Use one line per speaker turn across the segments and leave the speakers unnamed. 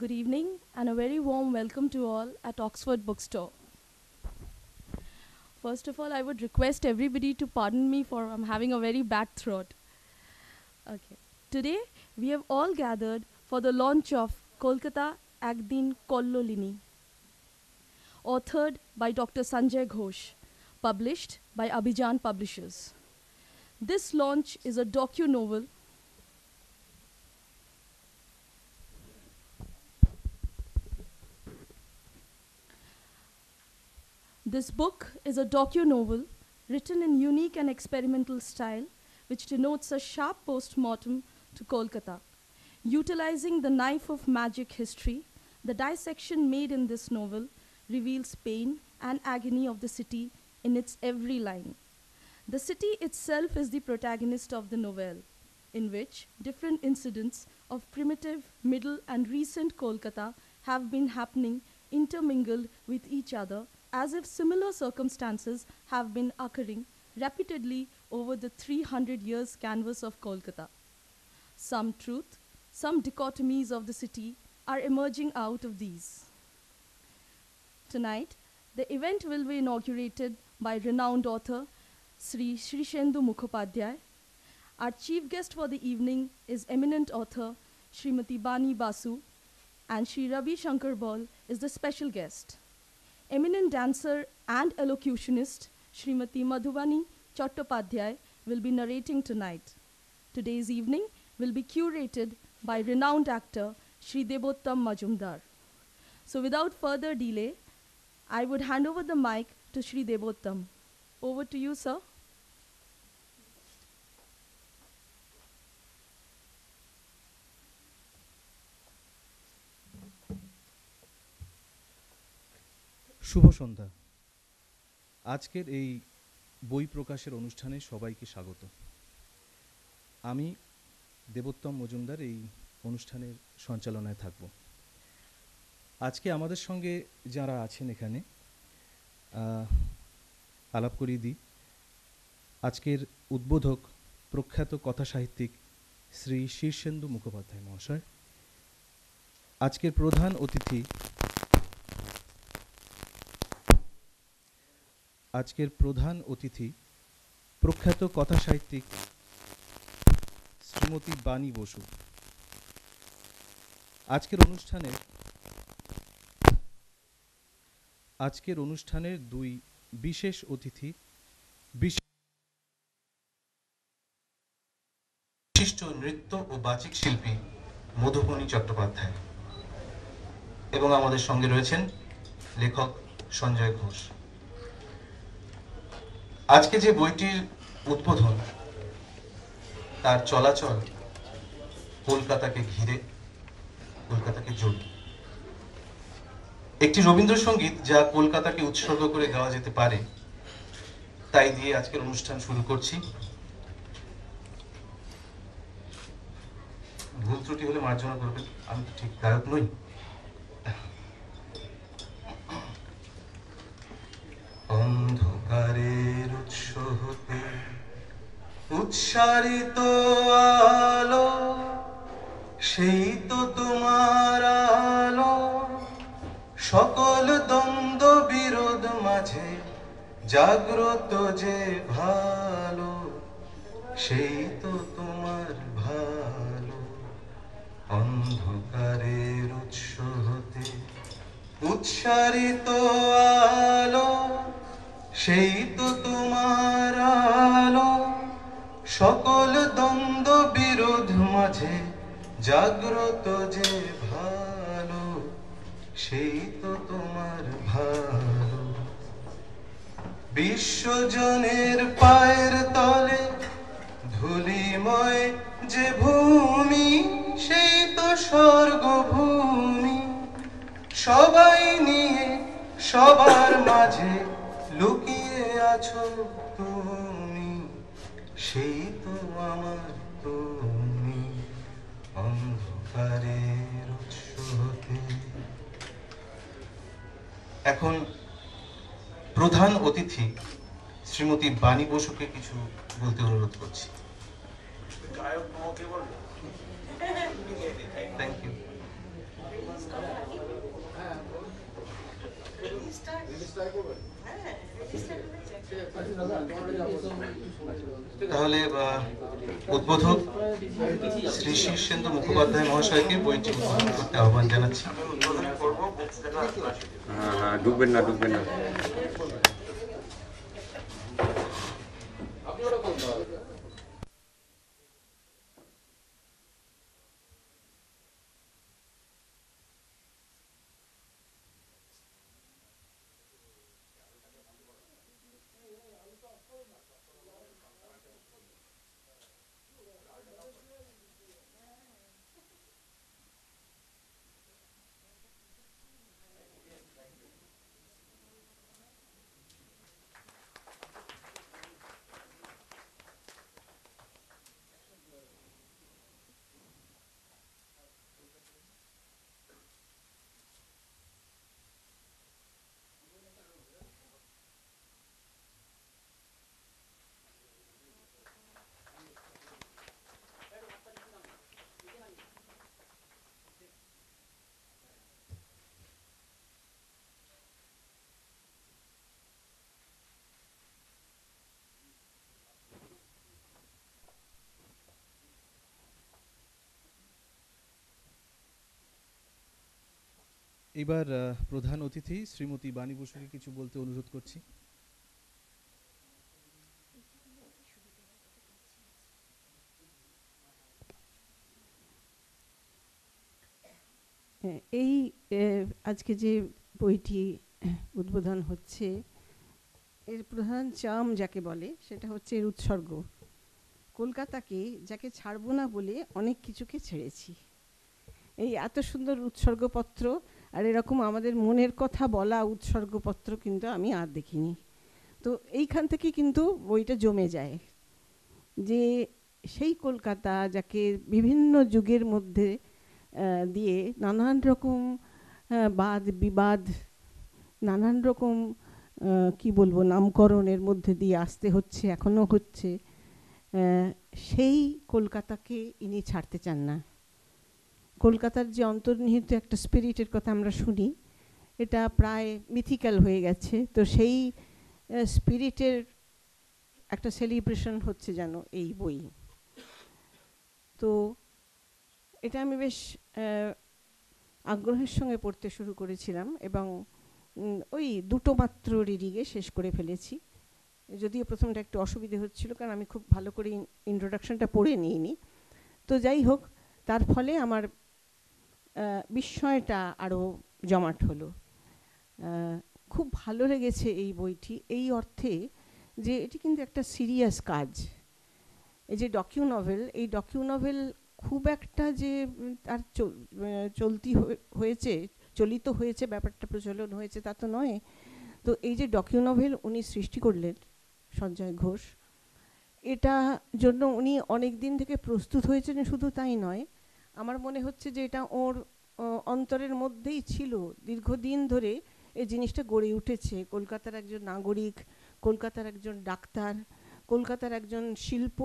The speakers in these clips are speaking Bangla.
Good evening and a very warm welcome to all at Oxford Bookstore. First of all, I would request everybody to pardon me for I'm having a very bad throat. Okay. Today, we have all gathered for the launch of Kolkata Ekdin Kollolini, authored by Dr. Sanjay Ghosh, published by Abhijan Publishers. This launch is a docu-novel This book is a docu-novel written in unique and experimental style, which denotes a sharp post-mortem to Kolkata. Utilizing the knife of magic history, the dissection made in this novel reveals pain and agony of the city in its every line. The city itself is the protagonist of the novel, in which different incidents of primitive, middle, and recent Kolkata have been happening intermingled with each other, as if similar circumstances have been occurring repeatedly over the 300 years canvas of Kolkata. Some truth, some dichotomies of the city are emerging out of these. Tonight, the event will be inaugurated by renowned author Sri Srishendu Mukhopadhyay. Our chief guest for the evening is eminent author Srimati Bani Basu, and Sri Ravi Shankar Bal is the special guest. Eminent dancer and elocutionist Srimati Madhubani Chattopadhyay will be narrating tonight. Today's evening will be curated by renowned actor Sri Debottam Majumdar. So without further delay, I would hand over the mic to Sri Debottam. Over to you, sir.
শুভ সন্ধ্যা। আজকের এই বই প্রকাশের অনুষ্ঠানে সবাইকে স্বাগত। আমি দেবোত্তম মজুমদার এই অনুষ্ঠানের সঞ্চালনায় থাকব। আজকে আমাদের সঙ্গে যারা আছেন এখানে আলাপ করিয়ে দিই। আজকের উদ্বোধক প্রখ্যাত কথাসাহিত্যিক শ্রী শীর্ষেন্দু মুখোপাধ্যায় মহাশয়। আজকের প্রধান অতিথি প্রখ্যাত কথাসাহিত্যিক শ্রীমতী বাণী বসু। আজকের অনুষ্ঠানের দুই বিশেষ অতিথি বিশিষ্ট নৃত্য ও বাচিক শিল্পী মধুবনী চট্টোপাধ্যায় এবং আমাদের সঙ্গে রয়েছেন লেখক সঞ্জয় ঘোষ। আজকে যে বইটির উদ্বোধন, তার চলাচল কলকাতাকে ঘিরে, কলকাতাকে জড়িয়ে। একটি রবীন্দ্রসঙ্গীত যা কলকাতাকে উৎসর্গ করে গাওয়া যেতে পারে, তাই দিয়ে আজকের অনুষ্ঠান শুরু করছি। ভুল ত্রুটি হলে মার্জনা করবেন, আমি তো ঠিক গায়ক নই। অন্ধকারের উৎস হতে উৎসারিত আলো, সেই তো তোমার আলো। সকল দ্বন্দ্ব বিরোধ মাঝে জাগ্রত যে ভালো, সেই তো তোমার ভালো। অন্ধকারের উৎস হতে উৎসারিত আলো, সেই তো তোমার আলো। সকল দ্বন্দ্ব বিরোধ মাঝে জাগ্রত যে ভালো, সেই তো তোমার ভালো। বিশ্বজনের পায়ের তলে ধূলিময় যে ভূমি, সেই তো স্বর্গভূমি। সবাই নিয়ে সবার মাঝে লুকিয়ে আছো তুমি, সেই তো আমার তুমি। অন্ধকারের উৎস হতে। এখন প্রধান অতিথি শ্রীমতী বাণী বসুকে কিছু বলতে অনুরোধ করছি। Thank you. তাহলে উদ্বোধক শ্রী শীর্ষেন্দু মুখোপাধ্যায় মহাশয়কে বইটি উদ্বোধন করতে আহ্বান জানাচ্ছি।
ডুববেন না।
এবার প্রধান অতিথি শ্রীমতী বাণী বসুকে কিছু বলতে অনুরোধ করছি।
এই আজকে যে বইটি উদ্বোধন হচ্ছে এর প্রধান চাম যাকে বলে সেটা হচ্ছে এর উৎসর্গ। কলকাতাকে যাকে ছাড়বো না বলে অনেক কিছুকে ছেড়েছি। এই এত সুন্দর উৎসর্গপত্র আর এরকম আমাদের মনের কথা বলা উৎসর্গপত্র কিন্তু আমি আর দেখিনি। তো এইখান থেকে কিন্তু বইটা জমে যায় যে সেই কলকাতা যাকে বিভিন্ন যুগের মধ্যে দিয়ে নানান রকম বাদ বিবাদ, নানান রকম কি বলবো নামকরণের মধ্যে দিয়ে আসতে হচ্ছে, এখনো হচ্ছে, সেই কলকাতাকে ইনি ছাড়তে চান না। কলকাতার যে অন্তর্নিহিত একটা স্পিরিটের কথা আমরা শুনি, এটা প্রায় মিথিক্যাল হয়ে গেছে। তো সেই স্পিরিটের একটা সেলিব্রেশন হচ্ছে যেন এই বই। তো এটা আমি বেশ আগ্রহের সঙ্গে পড়তে শুরু করেছিলাম এবং ওই দুটো মাত্র রিডিংয়ে শেষ করে ফেলেছি। যদিও প্রথমটা একটু অসুবিধে হচ্ছিল কারণ আমি খুব ভালো করে ইন্ট্রোডাকশনটা পড়ে নিইনি। তো যাই হোক, তার ফলে আমার বিস্ময়টা আরও জমাট হলো। খুব ভালো লেগেছে এই বইটি এই অর্থে যে এটি কিন্তু একটা সিরিয়াস কাজ। এই যে ডকিউ নভেল, এই ডকিউ নভেল খুব একটা যে তার চলিত হয়েছে, ব্যাপারটা প্রচলন হয়েছে তা তো নয়। তো এই যে ডকিউ নভেল উনি সৃষ্টি করলেন সঞ্জয় ঘোষ, এটা জন্য উনি অনেক দিন থেকে প্রস্তুত হয়েছেন। শুধু তাই নয়, আমার মনে হচ্ছে যে এটা ওর অন্তরের মধ্যেই ছিল, দীর্ঘদিন ধরে এই জিনিসটা গড়ে উঠেছে। কলকাতার একজন নাগরিক, কলকাতার একজন ডাক্তার, কলকাতার একজন শিল্প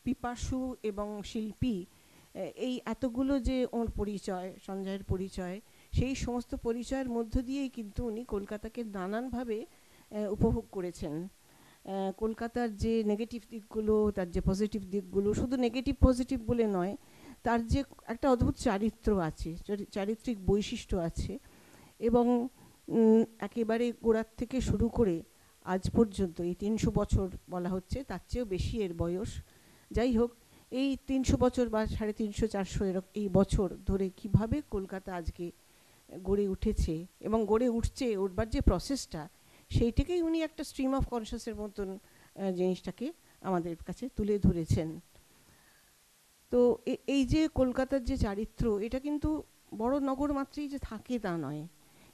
পিপাসু এবং শিল্পী, এই এতগুলো যে ওর পরিচয়, সঞ্জয়ের পরিচয়, সেই সমস্ত পরিচয়ের মধ্য দিয়েই কিন্তু উনি কলকাতাকে নানানভাবে উপভোগ করেছেন। কলকাতার যে নেগেটিভ দিকগুলো, তার যে পজিটিভ দিকগুলো, শুধু নেগেটিভ পজিটিভ বলে নয়, তার যে একটা অদ্ভুত চারিত্র আছে, চারিত্রিক বৈশিষ্ট্য আছে। এবং একেবারে গোড়ার থেকে শুরু করে আজ পর্যন্ত এই 300 বছর বলা হচ্ছে, তার চেয়েও বেশি এর বয়স। যাই হোক, এই 300 বছর বা 350 400 এরকম এই বছর ধরে কিভাবে কলকাতা আজকে গড়ে উঠেছে এবং গড়ে উঠছে, উঠবার যে প্রসেসটা, সেইটাকেই উনি একটা স্ট্রিম অফ কনসিয়াসের মতন জিনিসটাকে আমাদের কাছে তুলে ধরেছেন। তো এই যে কলকাতার যে চারিত্র, এটা কিন্তু বড় নগর মাত্রই যে থাকে তা নয়,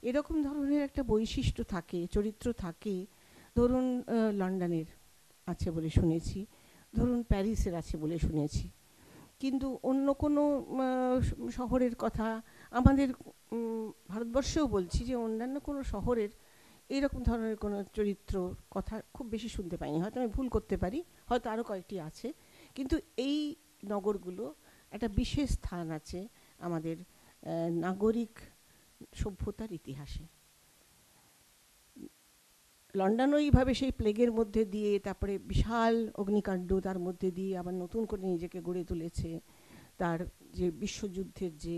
এরকম ধরনের একটা বৈশিষ্ট্য থাকে, চরিত্র থাকে। ধরুন লন্ডনের আছে বলে শুনেছি, ধরুন প্যারিসের আছে বলে শুনেছি, কিন্তু অন্য কোনো শহরের কথা আমাদের ভারতবর্ষেও বলছি যে অন্যান্য কোনো শহরের এইরকম ধরনের কোনো চরিত্র কথা খুব বেশি শুনতে পাইনি। হয়তো আমি ভুল করতে পারি, হয়তো আরও কয়েকটি আছে, কিন্তু এই নগরগুলো একটা বিশেষ স্থান আছে আমাদের নাগরিক সভ্যতার ইতিহাসে। লন্ডন ওইভাবে সেই প্লেগের মধ্যে দিয়ে, তারপরে বিশাল অগ্নিকাণ্ড, তার মধ্যে দিয়ে আবার নতুন করে নিজেকে গড়ে তুলেছে। তার যে বিশ্বযুদ্ধের যে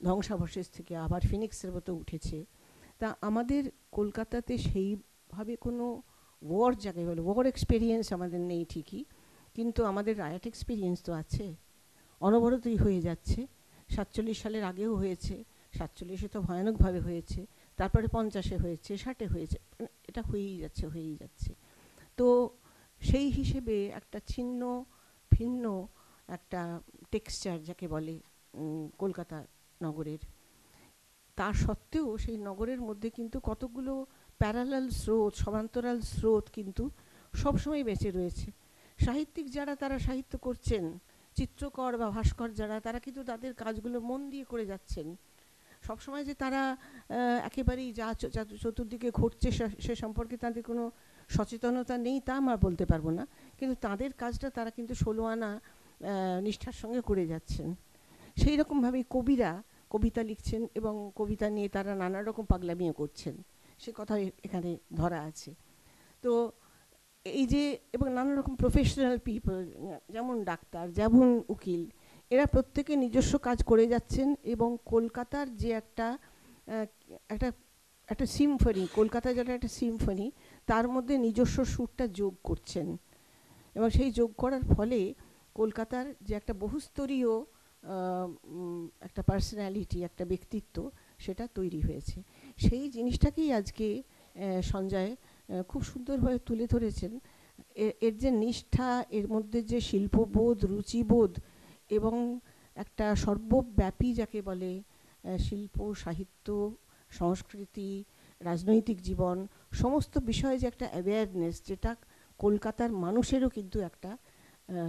ধ্বংসাবশেষ থেকে আবার ফিনিক্সের মতো উঠেছে। তা আমাদের কলকাতাতে সেইভাবে কোনো ওয়ার, যাকে বলে ওয়ার এক্সপিরিয়েন্স আমাদের নেই ঠিকই, কিন্তু আমাদের রায়াট এক্সপিরিয়েন্স তো আছে, অনবরতই হয়ে যাচ্ছে। 47 সালের আগেও হয়েছে, 47-এ তো ভয়ানকভাবে হয়েছে, তারপরে 50-এ হয়েছে, 60-এ হয়েছে, এটা হয়েই যাচ্ছে। তো সেই হিসেবে একটা ছিন্ন ভিন্ন একটা টেক্সচার যাকে বলে কলকাতা নগরের। তা সত্ত্বেও সেই নগরের মধ্যে কিন্তু কতগুলো প্যারালাল স্রোত, সমান্তরাল স্রোত কিন্তু সবসময় বেঁচে রয়েছে। সাহিত্যিক যারা, তারা সাহিত্য করছেন, চিত্রকর বা ভাস্কর যারা, তারা কিন্তু তাদের কাজগুলো মন দিয়ে করে যাচ্ছেন। সবসময় যে তারা একেবারেই যা চতুর্দিকে ঘটছে সে সম্পর্কে তাদের কোনো সচেতনতা নেই তা আমরা বলতে পারবো না, কিন্তু তাদের কাজটা তারা কিন্তু 16 আনা নিষ্ঠার সঙ্গে করে যাচ্ছেন। সেই রকমভাবেই কবিরা কবিতা লিখছেন এবং কবিতা নিয়ে তারা নানা রকম পাগলামিও করছেন, সে কথা এখানে ধরা আছে। তো এই যে, এবং নানা রকম প্রফেশনাল পিপল, যেমন ডাক্তার, যেমন উকিল, এরা প্রত্যেকে নিজস্ব কাজ করে যাচ্ছেন এবং কলকাতার যে একটা একটা সিম্ফনি, কলকাতা যেটা একটা সিম্ফনি, তার মধ্যে নিজস্ব সুরটা যোগ করছেন। এবং সেই যোগ করার ফলে কলকাতার যে একটা বহুস্তরীয় একটা পার্সোনালিটি, একটা ব্যক্তিত্ব, সেটা তৈরি হয়েছে। সেই জিনিসটাকেই আজকে সঞ্জয় খুব সুন্দরভাবে তুলে ধরেছেন। এর যে নিষ্ঠা, এর মধ্যে যে শিল্পবোধ, রুচিবোধ এবং একটা সর্বব্যাপী যাকে বলে শিল্প, সাহিত্য, সংস্কৃতি, রাজনৈতিক জীবন, সমস্ত বিষয়ে যে একটা অ্যাওয়ারনেস, যেটা কলকাতার মানুষেরও কিন্তু একটা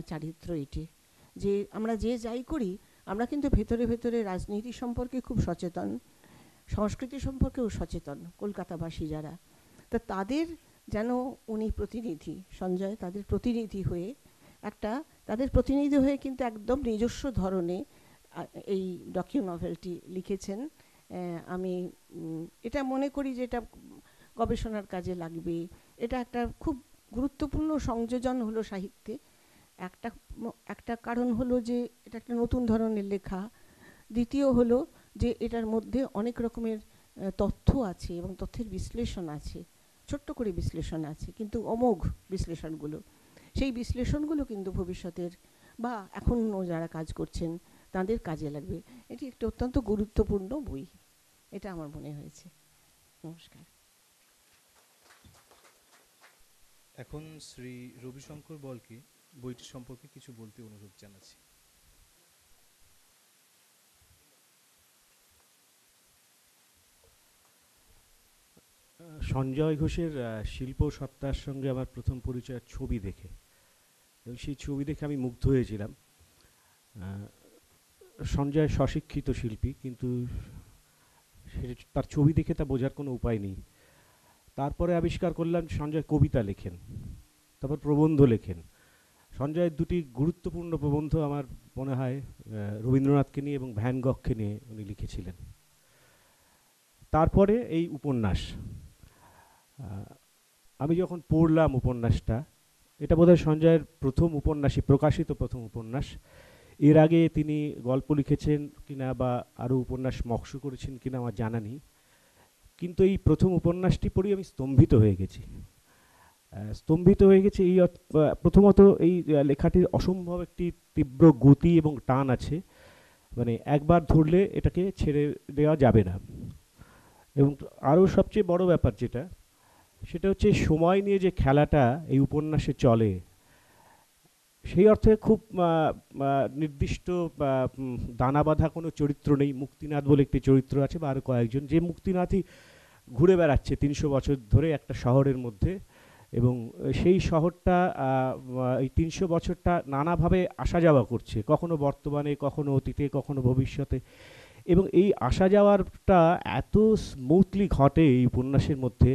চারিত্র এটি। যে আমরা যে যাই করি, আমরা কিন্তু ভেতরে ভেতরে রাজনীতি সম্পর্কে খুব সচেতন, সংস্কৃতি সম্পর্কেও সচেতন কলকাতাবাসী যারা। তা তাদের যেন উনি প্রতিনিধি, সঞ্জয় তাদের প্রতিনিধি হয়ে কিন্তু একদম নিজস্ব ধরনে এই ডকিউ নভেলটি লিখেছেন। আমি এটা মনে করি যে এটা গবেষণার কাজে লাগবে। এটা একটা খুব গুরুত্বপূর্ণ সংযোজন হলো সাহিত্যে। একটা কারণ হলো যে এটা একটা নতুন ধরনের লেখা। দ্বিতীয় হলো যে এটার মধ্যে অনেক রকমের তথ্য আছে এবং তথ্যের বিশ্লেষণ আছে, ছোট্ট করে বিশ্লেষণ আছে, কিন্তু অমোঘ বিশ্লেষণগুলো। সেই বিশ্লেষণগুলো কিন্তু ভবিষ্যতের বা এখনও যারা কাজ করছেন তাদের কাজে লাগবে। এটি একটি অত্যন্ত গুরুত্বপূর্ণ বই, এটা আমার মনে হয়েছে। নমস্কার।
এখন শ্রী রবিশঙ্কর বলকে বইটি সম্পর্কে কিছু বলতে অনুরোধ জানাচ্ছি।
সঞ্জয় ঘোষের শিল্প সত্তার সঙ্গে আমার প্রথম পরিচয় ছবি দেখে, এবং সেই ছবি দেখে আমি মুগ্ধ হয়েছিলাম। সঞ্জয় স্বশিক্ষিত শিল্পী, কিন্তু তার ছবি দেখে তা বোঝার কোনো উপায় নেই। তারপরে আবিষ্কার করলাম সঞ্জয় কবিতা লেখেন, তারপর প্রবন্ধ লেখেন। সঞ্জয়ের দুটি গুরুত্বপূর্ণ প্রবন্ধ আমার মনে হয় রবীন্দ্রনাথকে নিয়ে এবং ভ্যান গঘকে নিয়ে উনি লিখেছিলেন। তারপরে এই উপন্যাস, আমি যখন পড়লাম উপন্যাসটা, এটা বোধহয় সঞ্জয়ের প্রথম উপন্যাসই, প্রকাশিত প্রথম উপন্যাস। এর আগে তিনি গল্প লিখেছেন কিনা বা আরও উপন্যাস মকসু করেছেন কিনা আমার জানা নেই, কিন্তু এই প্রথম উপন্যাসটি পড়ে আমি স্তম্ভিত হয়ে গেছি। এই প্রথমত এই লেখাটির অসম্ভব একটি তীব্র গতি এবং টান আছে, মানে একবার ধরলে এটাকে ছেড়ে দেওয়া যাবে না। এবং আরও সবচেয়ে বড় ব্যাপার যেটা, সেটা হচ্ছে সময় নিয়ে যে খেলাটা এই উপন্যাসে চলে, সেই অর্থে খুব নির্দিষ্ট দানা বাঁধা কোনো চরিত্র নেই। মুক্তিনাথ বলে একটি চরিত্র আছে বা আরও কয়েকজন, যে মুক্তিনাথই ঘুরে বেড়াচ্ছে 300 বছর ধরে একটা শহরের মধ্যে, এবং সেই শহরটা এই 300 বছরটা নানাভাবে আসা যাওয়া করছে, কখনো বর্তমানে, কখনো অতীতে, কখনো ভবিষ্যতে। এবং এই আসা যাওয়ারটা এত স্মুথলি ঘটে এই উপন্যাসের মধ্যে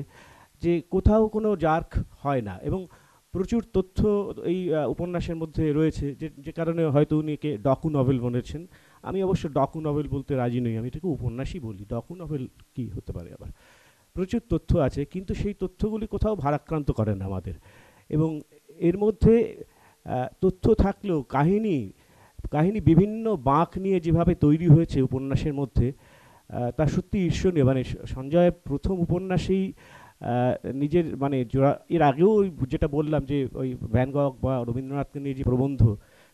যে কোথাও কোনো জার্ক হয় না, এবং প্রচুর তথ্য এই উপন্যাসের মধ্যে রয়েছে, যে কারণে হয়তো উনি একে ডকু নভেল বলেছেন। আমি অবশ্য ডকু নভেল বলতে রাজি নই, আমি এটাকে উপন্যাসই বলি। ডকু নভেল কি হতে পারে আবার? প্রচুর তথ্য আছে, কিন্তু সেই তথ্যগুলি কোথাও ভারাক্রান্ত করে না আমাদের। এবং এর মধ্যে তথ্য থাকলেও কাহিনী বিভিন্ন বাঁক নিয়ে যেভাবে তৈরি হয়েছে উপন্যাসের মধ্যে, তা সত্যি ঈর্ষণীয়। মানে সঞ্জয় প্রথম উপন্যাসেই নিজের মানে এর আগেও ওই যেটা বললাম যে ওই ভ্যান গগ বা রবীন্দ্রনাথকে নিয়ে যে প্রবন্ধ,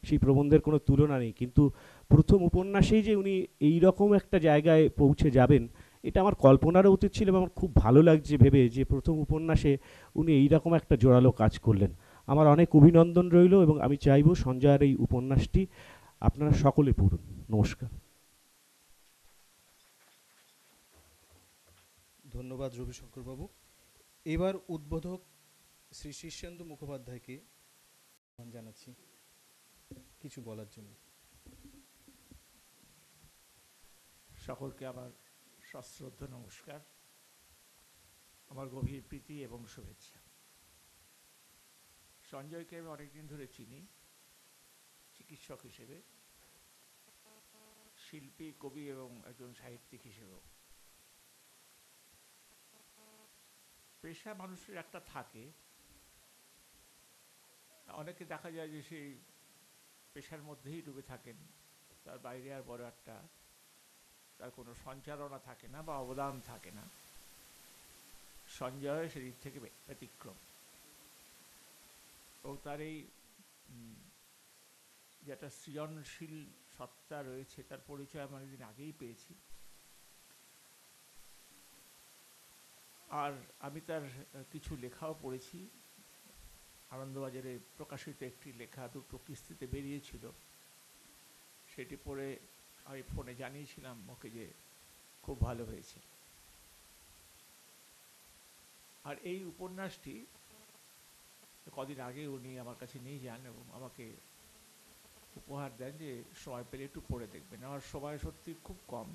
সেই প্রবন্ধের কোনো তুলনা নেই, কিন্তু প্রথম উপন্যাসেই যে উনি এই রকম একটা জায়গায় পৌঁছে যাবেন, এটা আমার কল্পনারও অতীত ছিল। এবং আমার খুব ভালো লাগছে ভেবে যে প্রথম উপন্যাসে উনি এইরকম একটা জোরালো কাজ করলেন। আমার অনেক অভিনন্দন রইল, এবং আমি চাইব সঞ্জয়ের এই উপন্যাসটি আপনারা সকলে পড়ুন। নমস্কার।
ধন্যবাদ রবিশঙ্কর বাবু। এবার উদ্বোধক শ্রী শীর্ষেন্দু মুখোপাধ্যায়কে আহ্বান জানাচ্ছি কিছু বলার জন্য।
সকলকে আমার সশ্রদ্ধ নমস্কার, আমার গভীর প্রীতি এবং শুভেচ্ছা। সঞ্জয়কে আমি অনেকদিন ধরে চিনি, চিকিৎসক হিসেবে, শিল্পী, কবি এবং একজন সাহিত্যিক হিসেবেও। পেশা মানুষের একটা থাকে, অনেকে দেখা যায় যে সেই পেশার মধ্যেই ডুবে থাকেন, তার বাইরে আর বড় একটা তার কোনো সঞ্চালনা থাকে না বা অবদান থাকে না। সঞ্জয় সেদিক থেকে ব্যতিক্রম, এবং তার এই যেটা সৃজনশীল সত্তা রয়েছে তার পরিচয় আমি অনেকদিন আগেই পেয়েছি। আর আমি তার কিছু লেখাও পড়েছি। আনন্দবাজারে প্রকাশিত একটি লেখা দুটো কিস্তিতে বেরিয়েছিল, সেটি পড়ে আমি ফোনে জানিয়েছিলাম ওকে যে খুব ভালো হয়েছে। আর এই উপন্যাসটি কদিন আগে উনি আমার কাছে নিয়ে যান এবং আমাকে উপহার দেন যে সময় পেলে একটু পড়ে দেখবেন। আমার সময় সত্যি খুব কম,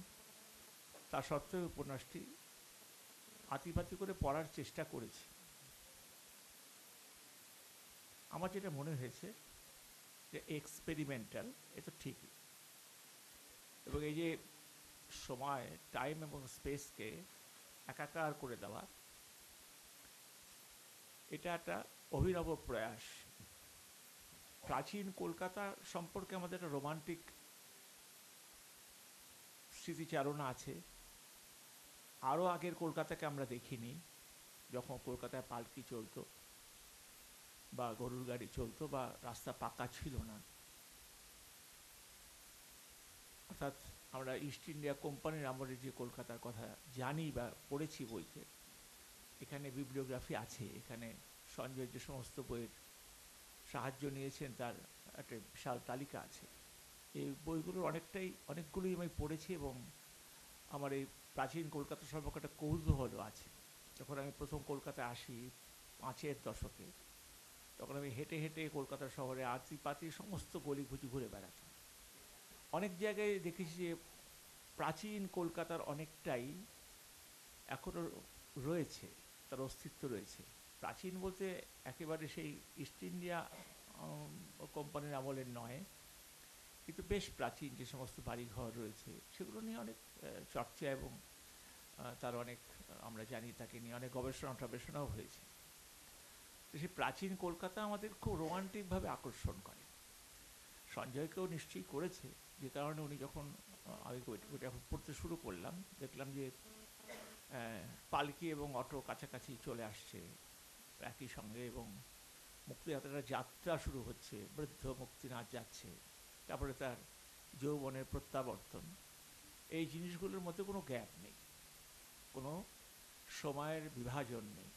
তা সত্ত্বেও উপন্যাসটি আতিপাতি করে পড়ার চেষ্টা করেছি। আমার যেটা মনে হয়েছে যে এক্সপেরিমেন্টাল, এ তো ঠিকই, এবং এই যে সময়, টাইম এবং স্পেসকে একাকার করে দেওয়া, এটা একটা অভিনব প্রয়াস। প্রাচীন কলকাতা সম্পর্কে আমাদের একটা রোমান্টিক স্মৃতিচারণা আছে। আরও আগের কলকাতাকে আমরা দেখিনি, যখন কলকাতায় পালকি চলতো বা গরুর গাড়ি চলতো বা রাস্তা পাকা ছিল না। অর্থাৎ আমরা ইস্ট ইন্ডিয়া কোম্পানির আমলে যে কলকাতার কথা জানি বা পড়েছি বইতে, এখানে বিবলিওগ্রাফি আছে। এখানে সঞ্জয় যে সমস্ত বইয়ের সাহায্য নিয়েছেন তার একটা বিশাল তালিকা আছে। এই বইগুলোর অনেকগুলোই আমি পড়েছি, এবং আমার এই প্রাচীন কলকাতা সম্পর্কে একটা কৌতূহলও আছে। যখন আমি প্রথম কলকাতায় আসি 5-এর দশকে, তখন আমি হেঁটে হেঁটে কলকাতা শহরে আতিপাতি সমস্ত গলি ঘুরে বেড়াতাম। অনেক জায়গায় দেখেছি যে প্রাচীন কলকাতার অনেকটাই এখনও রয়েছে, তার অস্তিত্ব রয়েছে। প্রাচীন বলতে একেবারে সেই ইস্ট ইন্ডিয়া কোম্পানির আমলের নয়, কিন্তু বেশ প্রাচীন যে সমস্ত বাড়িঘর রয়েছে সেগুলো নিয়ে অনেক চর্চা এবং তার অনেক আমরা জানি, তাকে নিয়ে অনেক গবেষণাও হয়েছে। তো সেই প্রাচীন কলকাতা আমাদের খুব রোমান্টিকভাবে আকর্ষণ করে। সঞ্জয়কেও নিশ্চয়ই করেছে, যে কারণে উনি যখন আমি ওইটা পড়তে শুরু করলাম, দেখলাম যে পালকি এবং অটো কাছাকাছি চলে আসছে একই সঙ্গে, এবং মুক্তিযাত্রার যাত্রা শুরু হচ্ছে, বৃদ্ধ মুক্তিনাথ যাচ্ছে, তারপরে তার যৌবনের প্রত্যাবর্তন। এই জিনিসগুলোর মধ্যে কোনো গ্যাপ নেই, কোনো সময়ের বিভাজন নেই,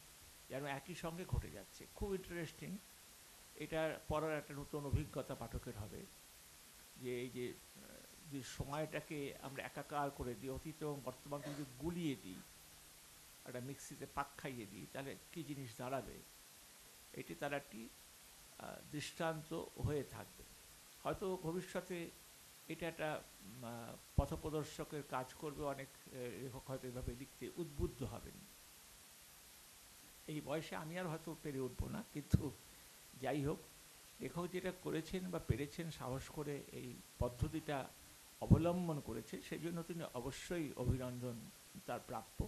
যেন একই সঙ্গে ঘটে যাচ্ছে। খুব ইন্টারেস্টিং। এটার পড়ার একটা নতুন অভিজ্ঞতা পাঠকের হবে, যে এই যে সময়টাকে আমরা একাকার করে দিই, অতীত এবং বর্তমানকে যদি গুলিয়ে দিই, একটা মিক্সিতে পাক খাইয়ে দিই, তাহলে কী জিনিস দাঁড়াবে, এটি তার একটি দৃষ্টান্ত হয়ে থাকবে। হয়তো ভবিষ্যতে এটা একটা পথপ্রদর্শকের কাজ করবে, অনেক লেখক হয়তো এভাবে লিখতে উদ্বুদ্ধ হবেন। এই বয়সে আমি আর হয়তো পেরে উঠবো না, কিন্তু যাই হোক, লেখক যেটা করেছেন বা পেরেছেন, সাহস করে এই পদ্ধতিটা অবলম্বন করেছে, সেই জন্য তিনি অবশ্যই অভিনন্দন তার প্রাপ্য।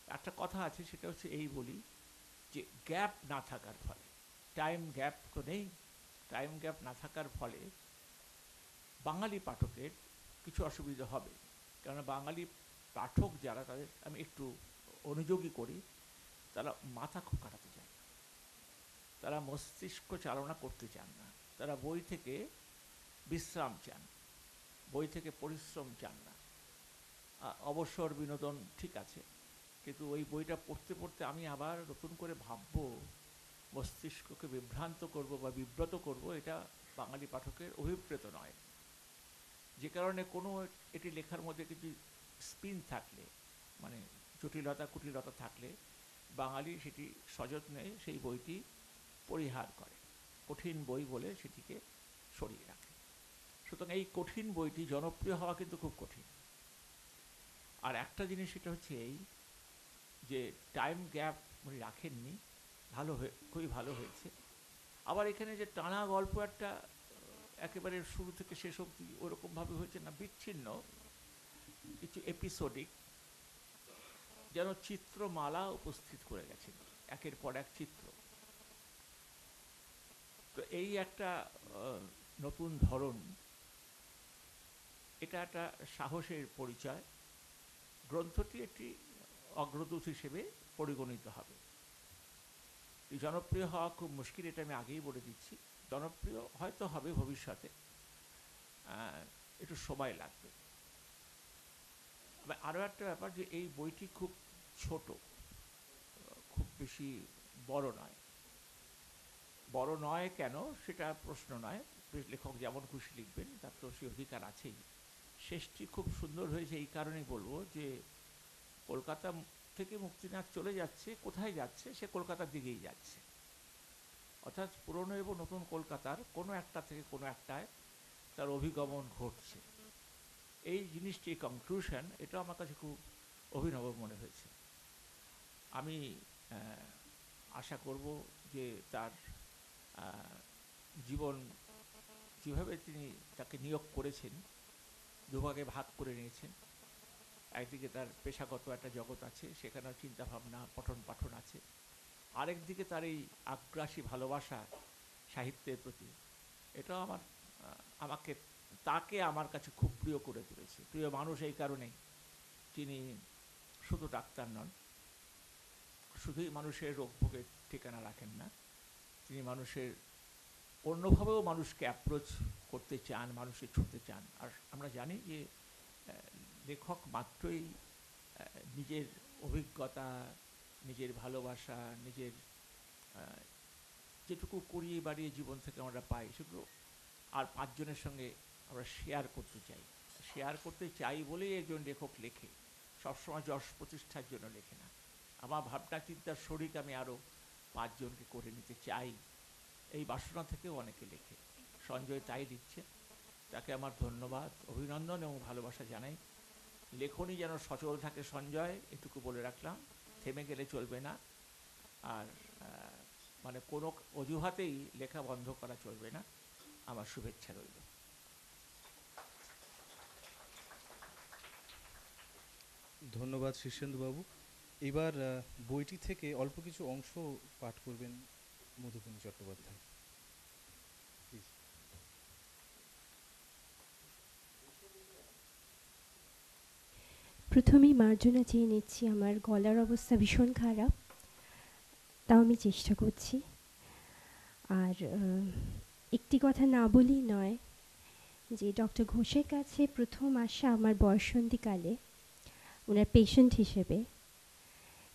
একটা কথা আছে, সেটা হচ্ছে এই বলি যে গ্যাপ না থাকার ফলে, টাইম গ্যাপ তো নেই, টাইম গ্যাপ না থাকার ফলে বাঙালি পাঠকের কিছু অসুবিধা হবে। কেননা বাঙালি পাঠক যারা, তাদের আমি একটু অনুযোগী করি, তারা মাথা খুব কাটাতে চায় না, তারা মস্তিষ্ক চালনা করতে চান না, তারা বই থেকে বিশ্রাম চান, বই থেকে পরিশ্রম চান না। অবসর বিনোদন ঠিক আছে, কিন্তু ওই বইটা পড়তে পড়তে আমি আবার নতুন করে ভাববো, মস্তিষ্ককে বিভ্রান্ত করব বা বিব্রত করব, এটা বাঙালি পাঠকের অভিপ্রেত নয়। যে কারণে কোনো এটি লেখার মধ্যে কিছু স্পিন থাকলে, মানে জটিলতা কুটিলতা থাকলে, বাঙালি সেটি সযত্নে সেই বইটি পরিহার করে, কঠিন বই বলে সেটিকে সরিয়ে রাখে। সুতরাং এই কঠিন বইটি জনপ্রিয় হওয়া কিন্তু খুব কঠিন। আর একটা জিনিস সেটা হচ্ছে এই যে টাইম গ্যাপ উনি রাখেননি, ভালো খুবই ভালো হয়েছে। আবার এখানে যে টানা গল্প একটা একেবারে শুরু থেকে শেষ অবধি ওরকমভাবে হয়েছে না, বিচ্ছিন্ন কিছু এপিসোডিক, যেন চিত্রমালা উপস্থিত করে গেছেন, একের পর এক চিত্র। তো এই একটা নতুন ধরন, এটা একটা সাহসের পরিচয়। গ্রন্থটি একটি অগ্রদূত হিসেবে পরিগণিত হবে। জনপ্রিয় হওয়া খুব মুশকিল, এটা আমি আগেই বলে দিচ্ছি। জনপ্রিয় হয়তো হবে ভবিষ্যতে, একটু সময় লাগবে। আরও একটা ব্যাপার যে এই বইটি খুব ছোট, খুব বেশি বড় নয়। বড় নয় কেন সেটা প্রশ্ন নয়, লেখক যেমন খুশি লিখবেন, তার তো সে অধিকার আছেই। শেষটি খুব সুন্দর হয়েছে এই কারণেই বলবো যে কলকাতা থেকে মুক্তিনাথ চলে যাচ্ছে, কোথায় যাচ্ছে? সে কলকাতার দিকেই যাচ্ছে। অর্থাৎ পুরনো এবং নতুন কলকাতার কোনো একটা থেকে কোনো একটায় তার অভিগমন ঘটছে। এই জিনিসটি, কনক্লুশন, এটা আমার কাছে খুব অভিনব মনে হয়েছে। আমি আশা করব যে তার জীবন যেভাবে তিনি তাকে নিয়োগ করেছেন, দুভাগে ভাগ করে নিয়েছেন, একদিকে তার পেশাগত একটা জগৎ আছে, সেখানেও চিন্তাভাবনা পঠন পাঠন আছে, আরেকদিকে তার এই আগ্রাসী ভালোবাসা সাহিত্যের প্রতি, এটাও তাকে আমার কাছে খুব প্রিয় করে তুলেছে। প্রিয় মানুষ এই কারণেই, তিনি শুধু ডাক্তার নন, শুধুই মানুষের রোগ ভোগের ঠিকানা রাখেন না, তিনি মানুষের অন্যভাবেও মানুষকে অ্যাপ্রোচ করতে চান, মানুষকে ছুঁতে চান। আর আমরা জানি যে লেখক মাত্রই নিজের অভিজ্ঞতা, নিজের ভালোবাসা, নিজের যেটুকু করিয়ে বাড়িয়ে জীবন থেকে আমরা পাই, সেগুলো আর পাঁচজনের সঙ্গে আমরা শেয়ার করতে চাই। শেয়ার করতে চাই বলেই একজন লেখক লেখে, সবসময় যশ প্রতিষ্ঠার জন্য লেখে না। আমার ভাবনা চিন্তার শরিক আমি আরও পাঁচজনকে করে নিতে চাই, এই বাসনা থেকেও অনেকে লেখে। সঞ্জয় তাই লিখছে, তাকে আমার ধন্যবাদ, অভিনন্দন এবং ভালোবাসা জানাই। লেখনী যেন সচল থাকে সঞ্জয়, এটুকু বলে রাখলাম, থেমে গেলে চলবে না। আর মানে কোনো অজুহাতেই লেখা বন্ধ করা চলবে না। আমার শুভেচ্ছা রইল।
ধন্যবাদ শীর্ষেন্দুবাবু। এবার বইটি থেকে অল্প কিছু অংশ পাঠ করবেন মধুবনী চট্টোপাধ্যায়।
প্রথমেই মার্জনা চেয়ে নিচ্ছি, আমার গলার অবস্থা ভীষণ খারাপ, তাও আমি চেষ্টা করছি। আর একটি কথা না বলেই নয় যে ডক্টর ঘোষের কাছে প্রথম আসা আমার বয়ঃসন্ধিকালে ওনার পেশেন্ট হিসেবে,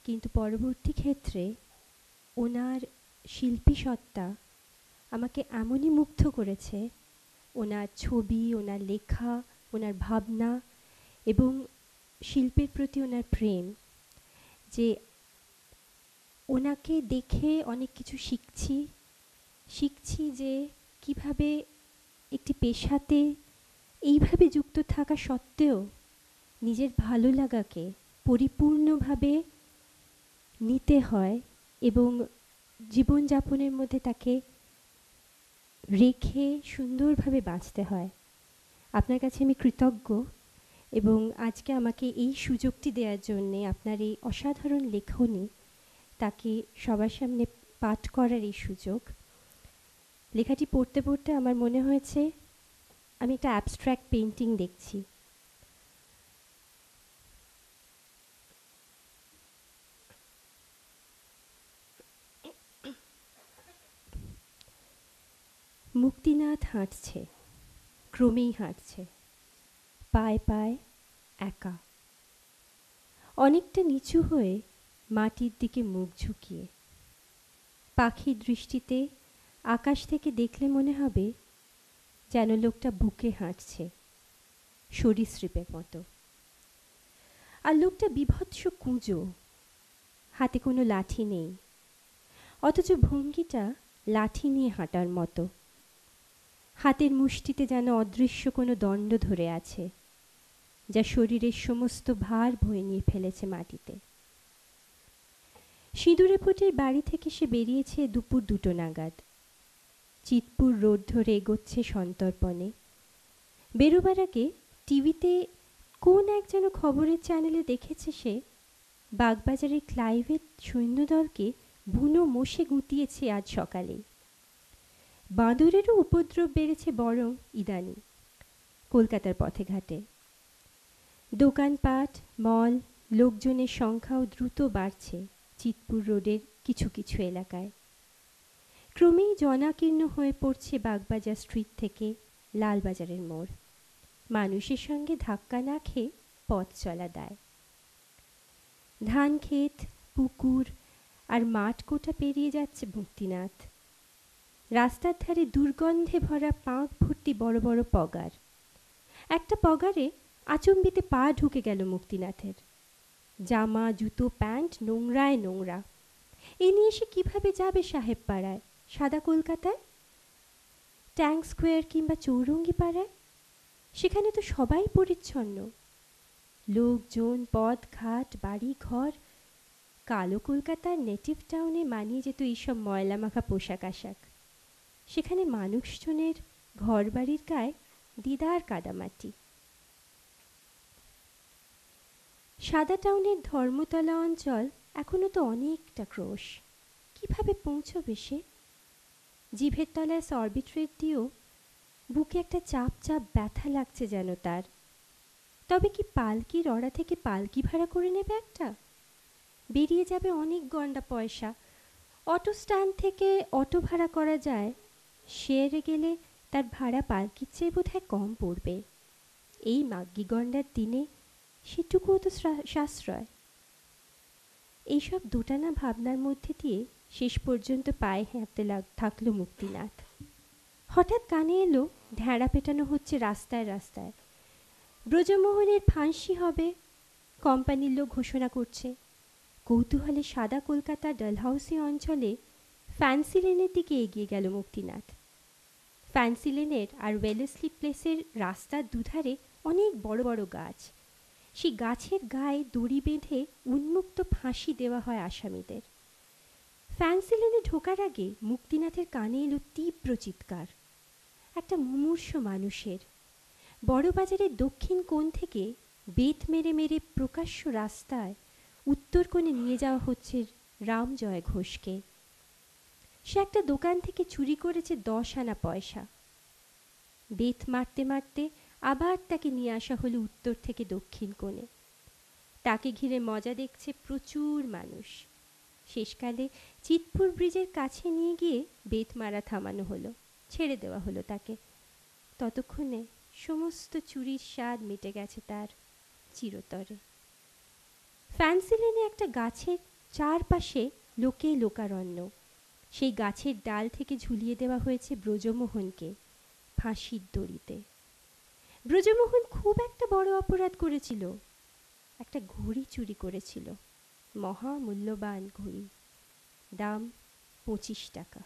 কিন্তু পরবর্তী ক্ষেত্রে ওনার শিল্পী সত্তা আমাকে এমনই মুগ্ধ করেছে, ওনার ছবি, ওনার লেখা, ওনার ভাবনা এবং শিল্পের প্রতি ওনার প্রেম, যে ওনাকে দেখে অনেক কিছু শিখছি যে কিভাবে একটি পেশাতে এইভাবে যুক্ত থাকা সত্ত্বেও নিজের ভালো লাগাকে পরিপূর্ণভাবে নিতে হয় এবং জীবনযাপনের মধ্যে তাকে রেখে সুন্দরভাবে বাঁচতে হয়। আপনার কাছে আমি কৃতজ্ঞ এবং আজকে আমাকে এই সুযোগটি দেওয়ার জন্যে আপনার এই অসাধারণ লেখনী তাকে সবার সামনে পাঠ করার এই সুযোগ। লেখাটি পড়তে পড়তে আমার মনে হয়েছে আমি একটা অ্যাবস্ট্র্যাক্ট পেইন্টিং দেখছি। মুক্তিনাথ হাঁটছে, ক্রমেই হাঁটছে, পায়ে পায়ে একা, অনেকটা নিচু হয়ে মাটির দিকে মুখ ঝুঁকিয়ে। পাখির দৃষ্টিতে আকাশ থেকে দেখলে মনে হবে যেন লোকটা বুকে হাঁটছে, সরীসৃপের মতো। আর লোকটা বীভৎস কুঁজো, হাতে কোনো লাঠি নেই, অথচ ভঙ্গিটা লাঠি নিয়ে হাঁটার মতো। হাতের মুষ্টিতে যেন অদৃশ্য কোনো দণ্ড ধরে আছে, যা শরীরের সমস্ত ভার বয়ে নিয়ে ফেলেছে মাটিতে। সিঁদুরে ফুটের বাড়ি থেকে সে বেরিয়েছে দুপুর 2টো নাগাদ। চিতপুর রোড ধরে এগোচ্ছে সন্তর্পণে। বেরোবার আগে টিভিতে কোন এক যেন খবরের চ্যানেলে দেখেছে সে বাগবাজারের ক্লাইভের সৈন্যদলকে বুনো মোষে গুঁতিয়েছে আজ সকালেই। বাঁদরেরও উপদ্রব বেড়েছে বরং ইদানি কলকাতার পথে ঘাটে। দোকানপাট, মল, লোকজনের সংখ্যাও দ্রুত বাড়ছে চিতপুর রোডের কিছু কিছু এলাকায়। ক্রমেই জনাকীর্ণ হয়ে পড়ছে বাগবাজার স্ট্রিট থেকে লালবাজারের মোড়। মানুষের সঙ্গে ধাক্কা না খেয়ে পথ চলা দায়। ধান ক্ষেত, পুকুর আর মাঠ কোটা পেরিয়ে যাচ্ছে মুক্তিনাথ। রাস্তার ধারে দুর্গন্ধে ভরা পাঁক ভর্তি বড় বড় পগার। একটা পগারে আচম্বিতে পা ঢুকে গেল মুক্তিনাথের। জামা, জুতো, প্যান্ট নোংরায় নোংরা। এ নিয়ে সে কীভাবে যাবে সাহেব পাড়ায়, সাদা কলকাতায়, ট্যাঙ্ক স্কোয়ার কিংবা চৌরঙ্গি পাড়ায়? সেখানে তো সবাই পরিচ্ছন্ন, লোকজন, পথ ঘাট, বাড়ি ঘর। কালো কলকাতার নেটিভ টাউনে মানিয়ে যেত এইসব ময়লা মাখা পোশাক আশাক। সেখানে মানুষজনের ঘর বাড়ির গায়ে দিদার কাদামাটি। সাদা টাউনের ধর্মতলা অঞ্চল এখনো তো অনেকটা ক্রোশ। কিভাবে পৌঁছবে সে? জিভের তলায় সরবিট্রেট দিয়েও বুকে একটা চাপ চাপ ব্যথা লাগছে যেন তার। তবে কি পালকি রড়া থেকে পালকি ভাড়া করে নেবে একটা? বেরিয়ে যাবে অনেক গন্ডা পয়সা। অটো স্ট্যান্ড থেকে অটো ভাড়া করা যায়, শেয়ারে গেলে তার ভাড়া পালকির চেয়ে বোধহয় কম পড়বে। এই মাগ্গি গন্ডার দিনে সেটুকুও তো সাশ্রয়। এইসব দুটানা ভাবনার মধ্যে দিয়ে শেষ পর্যন্ত পায়ে হাঁটতে থাকলো মুক্তিনাথ। হঠাৎ কানে এলো ঢেঁড়া পেটানো হচ্ছে রাস্তায় রাস্তায়। ব্রজমোহনের ফাঁসি হবে, কোম্পানির লোক ঘোষণা করছে। কৌতূহলে সাদা কলকাতা ডালহাউসি অঞ্চলে ফ্যান্সি লেনের দিকে এগিয়ে গেল মুক্তিনাথ। ফ্যান্সি লেনের আর ওয়েলেসলি প্লেসের রাস্তার দুধারে অনেক বড় বড় গাছ। সেই গাছের গায়ে দড়ি বেঁধে উন্মুক্ত ফাঁসি দেওয়া হয় আসামিদের। ফ্যান্সি লেনে ঢোকার আগে মুক্তিনাথের কানে এলো তীব্র চিৎকার একটা মুমূর্ষ মানুষের। বড়বাজারের দক্ষিণ কোণ থেকে বেত মেরে মেরে প্রকাশ্য রাস্তায় উত্তর কোণে নিয়ে যাওয়া হচ্ছে রামজয় ঘোষকে। সে একটা দোকান থেকে চুরি করেছে 10 আনা পয়সা। বেত মারতে মারতে আবার তাকে নিয়ে আসা হলো উত্তর থেকে দক্ষিণ কোণে। তাকে ঘিরে মজা দেখছে প্রচুর মানুষ। শেষকালে চিতপুর ব্রিজের কাছে নিয়ে গিয়ে বেত মারা থামানো হলো, ছেড়ে দেওয়া হলো তাকে। ততক্ষণে সমস্ত চুরির স্বাদ মিটে গেছে তার চিরতরে। ফ্যান্সি লেনে একটা গাছের চারপাশে লোকে লোকারণ্য। সেই গাছের ডাল থেকে ঝুলিয়ে দেওয়া হয়েছে ব্রজমোহনকে ফাঁসির দড়িতে। ব্রজমোহন খুব একটা বড় অপরাধ করেছিল। একটা ঘড়ি চুরি করেছিল, মহামূল্যবান ঘড়ি, দাম 25 টাকা।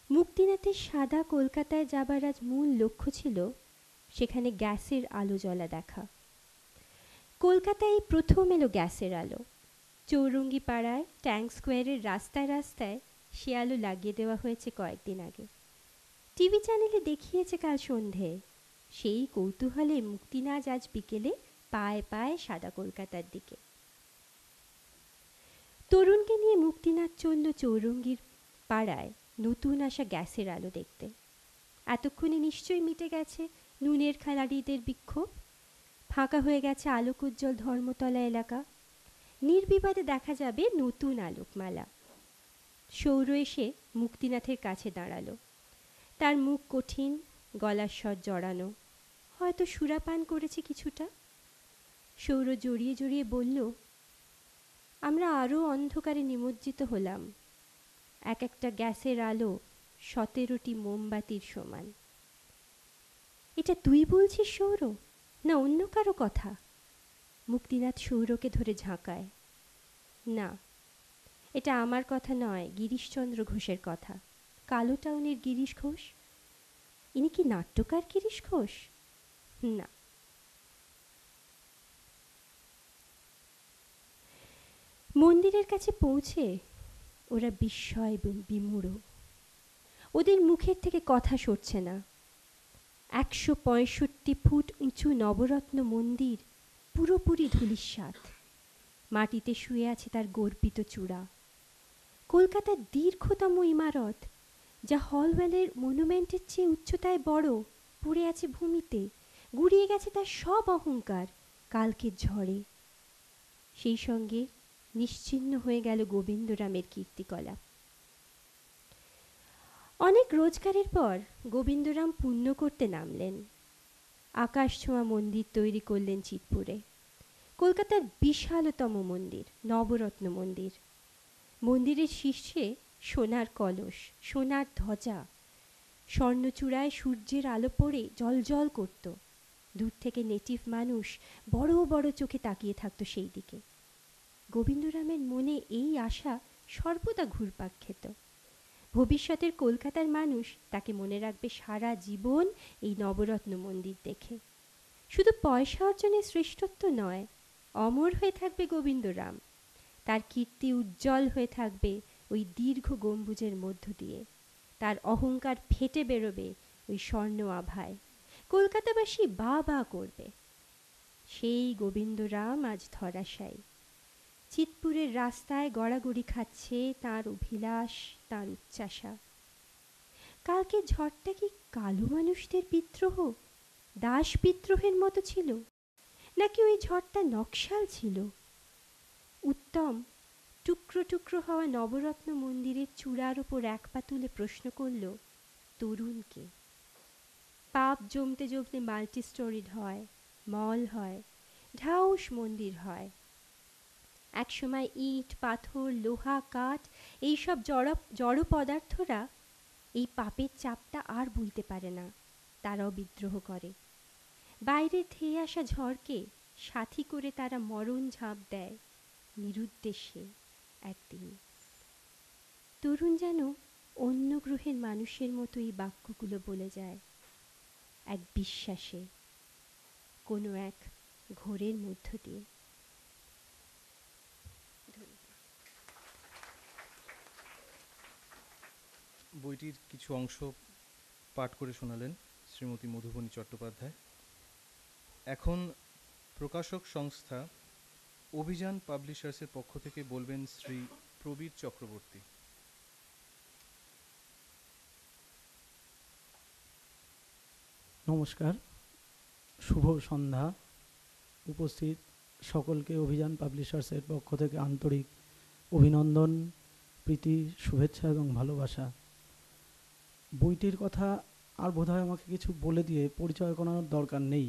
মুক্তিনাথের সাদা কলকাতায় যাবার আজ মূল লক্ষ্য ছিল সেখানে গ্যাসের আলো জ্বলা দেখা। কলকাতায় প্রথম এলো গ্যাসের আলো। চৌরঙ্গি পাড়ায় ট্যাঙ্ক স্কোয়ারের রাস্তায় রাস্তায় সে আলো লাগিয়ে দেওয়া হয়েছে কয়েকদিন আগে। টিভি চ্যানেলে দেখিয়েছে কাল সন্ধে, সেই কৌতূহলে মুক্তিনাজ আজ বিকেলে পায়ে পায়ে সাদা কলকাতার দিকে। তরুণকে নিয়ে মুক্তিনাথ চলল চৌরঙ্গীর পাড়ায় নতুন আসা গ্যাসের আলো দেখতে। এতক্ষণে নিশ্চয়ই মিটে গেছে নুনের খালাড়িদের বিক্ষোভ, ফাঁকা হয়ে গেছে আলোকোজ্জ্বল ধর্মতলা এলাকা, নির্বিবাদে দেখা যাবে নতুন আলোকমালা। সৌর এসে মুক্তিনাথের কাছে দাঁড়ালো, তার মুখ কঠিন, গলার স্বর জড়ানো, হয়তো সুরাপান করেছে কিছুটা। সৌর জড়িয়ে জড়িয়ে বলল, আমরা আরও অন্ধকারে নিমজ্জিত হলাম, এক একটা গ্যাসের আলো 17টি মোমবাতির সমান। এটা তুই বলছিস সৌর, না অন্য কারো কথা? মুক্তিনাথ সৌরকে ধরে ঝাঁকায়। না, এটা আমার কথা নয়, গিরিশচন্দ্র ঘোষের কথা, কালো টাউনের গিরিশ ঘোষ। ইনি কি নাট্যকার গিরিশ ঘোষ? না। মন্দিরের কাছে পৌঁছে ওরা বিস্ময় বিমূঢ়, ওদের মুখের থেকে কথা সরছে না। 165 ফুট উঁচু নবরত্ন মন্দির পুরোপুরি ধূলিসাৎ, মাটিতে শুয়ে আছে তার গর্বিত চূড়া। কলকাতার দীর্ঘতম ইমারত, যা হলওয়েলের মনুমেন্টের চেয়ে উচ্চতায় বড়, পড়ে আছে ভূমিতে, গুড়িয়ে গেছে তার সব অহংকার কালকের ঝড়ে। সেই সঙ্গে নিশ্চিহ্ন হয়ে গেল গোবিন্দরামের কীর্তিকলাপ। অনেক রোজগারের পর গোবিন্দরাম পুণ্য করতে নামলেন। আকাশ ছোঁয়া মন্দির তৈরি করলেন চিৎপুরে, কলকাতার বিশালতম মন্দির, নবরত্ন মন্দির। মন্দিরের শীর্ষে সোনার কলস, সোনার ধ্বজা, স্বর্ণচূড়ায় সূর্যের আলো পড়ে জলজল করত। দূর থেকে নেটিভ মানুষ বড় বড় চোখে তাকিয়ে থাকত সেই দিকে। গোবিন্দরামের মনে এই আশা সর্বদা ঘুরপাক খেত, ভবিষ্যতের কলকাতার মানুষ তাকে মনে রাখবে সারা জীবন এই নবরত্ন মন্দির দেখে। শুধু পয়সা অর্জনের শ্রেষ্ঠত্ব নয়, অমর হয়ে থাকবে গোবিন্দরাম, তার কীর্তি উজ্জ্বল হয়ে থাকবে ওই দীর্ঘ গম্বুজের মধ্য দিয়ে, তার অহংকার ফেটে বেরোবে ওই স্বর্ণ আভায়, কলকাতাবাসী বা বা করবে। সেই গোবিন্দরাম আজ ধরাশায়ী, চিৎপুরের রাস্তায় গড়াগড়ি খাচ্ছে তার অভিলাষ, তার উচ্চাসা। কালকে ঝড়টা কি কালো মানুষদের বিদ্রোহ, দাস বিদ্রোহের মতো ছিল, নাকি ওই ঝড়টা নকশাল ছিল? উত্তম টুকরো টুকরো হওয়া নবরত্ন মন্দিরের চূড়ার উপর এক পা তুলে প্রশ্ন করল, তরুণকে? পাপ জমতে জমতে মাল্টি স্টোরিড হয়, মল হয়, ঢাউস মন্দির হয়। একসময় ইট, পাথর, লোহা, কাঠ, এইসব জড় পদার্থরা এই পাপের চাপটা আর বইতে পারে না, তারাও বিদ্রোহ করে। বাইরে ধেয়ে আসা ঝড়কে সাথী করে তারা মরণ ঝাঁপ দেয় নিরুদ্দেশ্যে একদিন। তরুণ যেন অন্য গ্রহের মানুষের মতো এই বাক্যগুলো বলে যায়, এক বিশ্বাসে, কোনো এক ঘোরের মধ্য দিয়ে।
বইটির কিছু অংশ পাঠ করে শোনালেন শ্রীমতী মধুবনী চট্টোপাধ্যায়। এখন প্রকাশক সংস্থা অভিযান পাবলিশার্সের পক্ষ থেকে বলবেন শ্রী প্রবীর চক্রবর্তী।
নমস্কার, শুভ সন্ধ্যা। উপস্থিত সকলকে অভিযান পাবলিশার্সের পক্ষ থেকে আন্তরিক অভিনন্দন, প্রীতি, শুভেচ্ছা এবং ভালোবাসা। বইটির কথা আর বোধহয় আমাকে কিছু বলে দিয়ে পরিচয় করানোর দরকার নেই,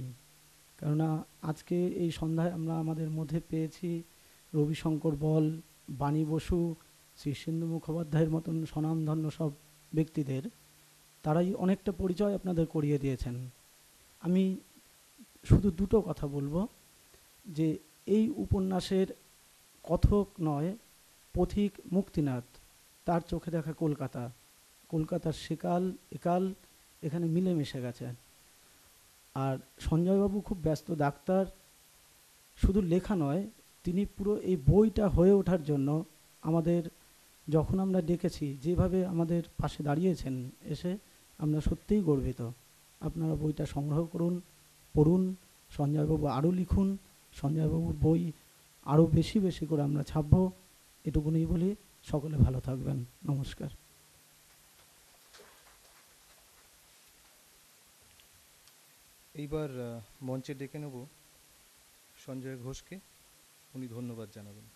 কেননা আজকে এই সন্ধ্যায় আমরা আমাদের মধ্যে পেয়েছি রবিশঙ্কর বল, বাণী বসু, শীর্ষেন্দু মুখোপাধ্যায়ের মতন স্বনামধন্য সব ব্যক্তিদের। তারাই অনেকটা পরিচয় আপনাদের করিয়ে দিয়েছেন। আমি শুধু দুটো কথা বলবো, যে এই উপন্যাসের কথক নয়, পথিক মুক্তিনাথ, তার চোখে দেখা কলকাতা, কলকাতার সেকাল একাল এখানে মিলেমিশে গেছে। আর সঞ্জয়বাবু খুব ব্যস্ত ডাক্তার, শুধু লেখা নয়, তিনি পুরো এই বইটা হয়ে ওঠার জন্য আমাদের, যখন আমরা ডেকেছি, যেভাবে আমাদের পাশে দাঁড়িয়েছেন এসে, আমরা সত্যিই গর্বিত। আপনারা বইটা সংগ্রহ করুন, পড়ুন, সঞ্জয়বাবু আরও লিখুন, সঞ্জয়বাবুর বই আরও বেশি বেশি করে আমরা ছাপবো, এটুকুনি বলি। সকলে ভালো থাকবেন, নমস্কার।
এইবার মঞ্চে ডেকে নেব সঞ্জয় ঘোষকে, উনি ধন্যবাদ জানাবেন।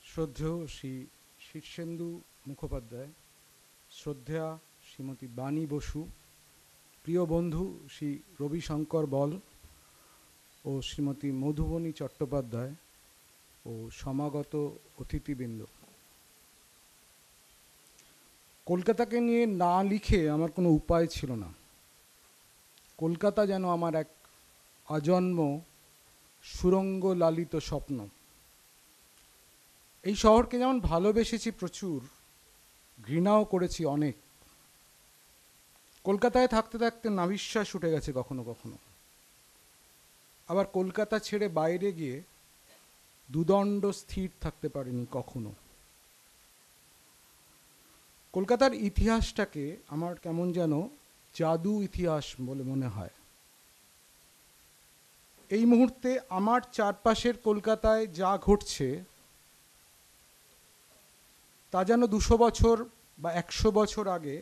শ্রদ্ধেয় শ্রী শীর্ষেন্দু মুখোপাধ্যায়, শ্রদ্ধেয়া শ্রীমতী বাণী বসু, প্রিয় বন্ধু শ্রী রবিশঙ্কর বল ও শ্রীমতী মধুবনী চট্টোপাধ্যায় ও সমাগত অতিথিবৃন্দ, কলকাতাকে নিয়ে না লিখে আমার কোনো উপায় ছিল না। কলকাতা যেন আমার এক আজন্ম সুরঙ্গ লালিত স্বপ্ন। এই শহরকে যেমন ভালোবেসেছি প্রচুর, ঘৃণাও করেছি অনেক। কলকাতায় থাকতে থাকতে নাভিশ্বাস উঠে গেছে কখনো কখনো। আবার কলকাতা ছেড়ে বাইরে গিয়ে দুদণ্ড স্থির থাকতে পারিনি কখনো। কলকাতার ইতিহাসটাকে আমার কেমন যেন জাদু ইতিহাস বলে মনে হয়। এই মুহূর্তে আমার চারপাশের কলকাতায় যা ঘটছে তা যেন 200 বছর বা 100 বছর আগে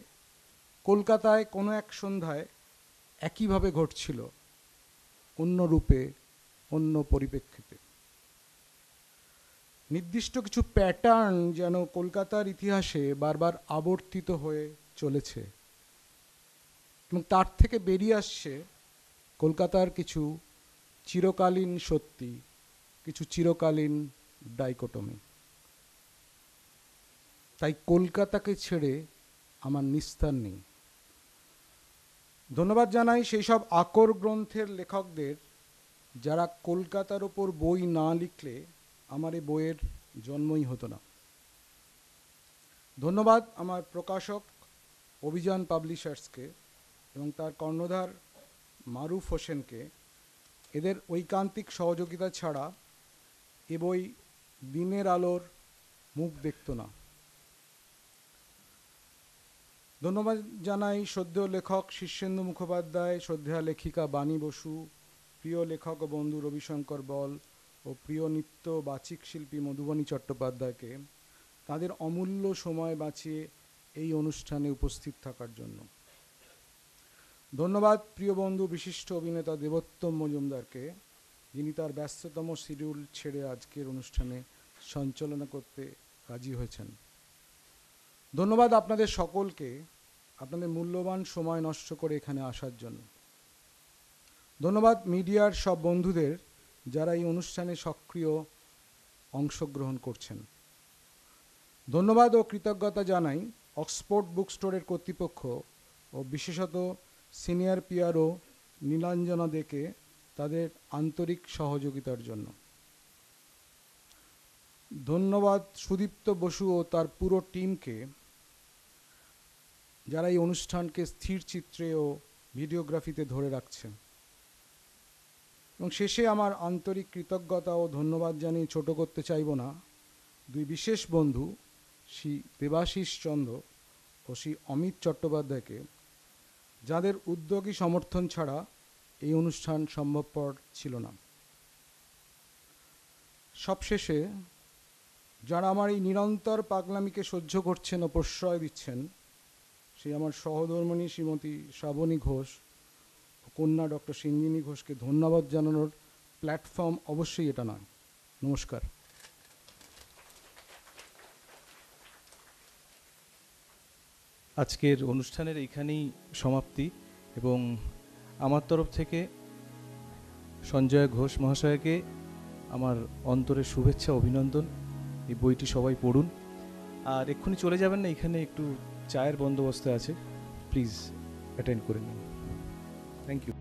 কলকাতায় কোনো এক সন্ধ্যায় একইভাবে ঘটছিল, অন্য রূপে, অন্য পরিপ্রেক্ষিতে। নির্দিষ্ট কিছু প্যাটার্ন যেন কলকাতার ইতিহাসে বারবার আবর্তিত হয়ে চলেছে এবং তার থেকে বেরিয়ে আসছে কলকাতার কিছু চিরকালীন সত্যি, কিছু চিরকালীন ডাইকোটমি। তাই কলকাতাকে ছেড়ে আমার নিস্তার নেই। ধন্যবাদ জানাই সেই সব আকর গ্রন্থের লেখকদের যারা কলকাতার ওপর বই না লিখলে আমার এই বইয়ের জন্মই হতো না। ধন্যবাদ আমার প্রকাশক অভিযান পাবলিশার্সকে এবং তার কর্ণধার মারুফ হোসেনকে। এদের ঐকান্তিক সহযোগিতা ছাড়া এ বই দিনের আলোর মুখ দেখত না। ধন্যবাদ জানাই শ্রদ্ধেয় লেখক শীর্ষেন্দু মুখোপাধ্যায়, শ্রদ্ধেয়া লেখিকা বাণী বসু, প্রিয় লেখক ও বন্ধু রবিশঙ্কর বল ও প্রিয় নৃত্য বাচিক শিল্পী মধুবনী চট্টোপাধ্যায়কে তাদের অমূল্য সময় বাঁচিয়ে এই অনুষ্ঠানে উপস্থিত থাকার জন্য। ধন্যবাদ প্রিয় বন্ধু বিশিষ্ট অভিনেতা দেবোত্তম মজুমদারকে, যিনি তার ব্যস্ততম শিডিউল ছেড়ে আজকের অনুষ্ঠানে সঞ্চালনা করতে রাজি হয়েছেন। ধন্যবাদ আপনাদের সকলকে আপনাদের মূল্যবান সময় নষ্ট করে এখানে আসার জন্য। ধন্যবাদ মিডিয়ার সব বন্ধুদের যারা এই অনুষ্ঠানে সক্রিয় অংশগ্রহণ করছেন। ধন্যবাদ ও কৃতজ্ঞতা জানাই অক্সফোর্ড বুক স্টোরের কর্তৃপক্ষ ও বিশেষত সিনিয়র পিআরও নীলাঞ্জনা দেকে তাদের আন্তরিক সহযোগিতার জন্য। ধন্যবাদ সুদীপ্ত বসু ও তার পুরো টিমকে যারা এই অনুষ্ঠানকে স্থির চিত্রে ও ভিডিওগ্রাফিতে ধরে রাখছেন। এবং শেষে আমার আন্তরিক কৃতজ্ঞতা ও ধন্যবাদ জানিয়ে ছোট করতে চাইব না দুই বিশেষ বন্ধু শ্রী দেবাশিস চন্দ্র ও শ্রী অমিত চট্টোপাধ্যায়কে, যাদের উদ্যোগী সমর্থন ছাড়া এই অনুষ্ঠান সম্ভবপর ছিল না। সবশেষে যারা আমার এই নিরন্তর পাগলামিকে সহ্য করছেন ও প্রশ্রয় দিচ্ছেন, সেই আমার সহধর্মিণী শ্রীমতী শ্রাবণী ঘোষ ও কন্যা ডক্টর সিঞ্জিনী ঘোষকে ধন্যবাদ জানানোর প্ল্যাটফর্ম অবশ্যই এটা নয়। নমস্কার।
আজকের অনুষ্ঠানের এইখানেই সমাপ্তি এবং আমার তরফ থেকে সঞ্জয় ঘোষ মহাশয়কে আমার অন্তরের শুভেচ্ছা, অভিনন্দন। এই বইটি সবাই পড়ুন। আর এক্ষুনি চলে যাবেন না, এখানে একটু চায়ের বন্দোবস্ত আছে, প্লিজ অ্যাটেন্ড করে নিন। Thank you.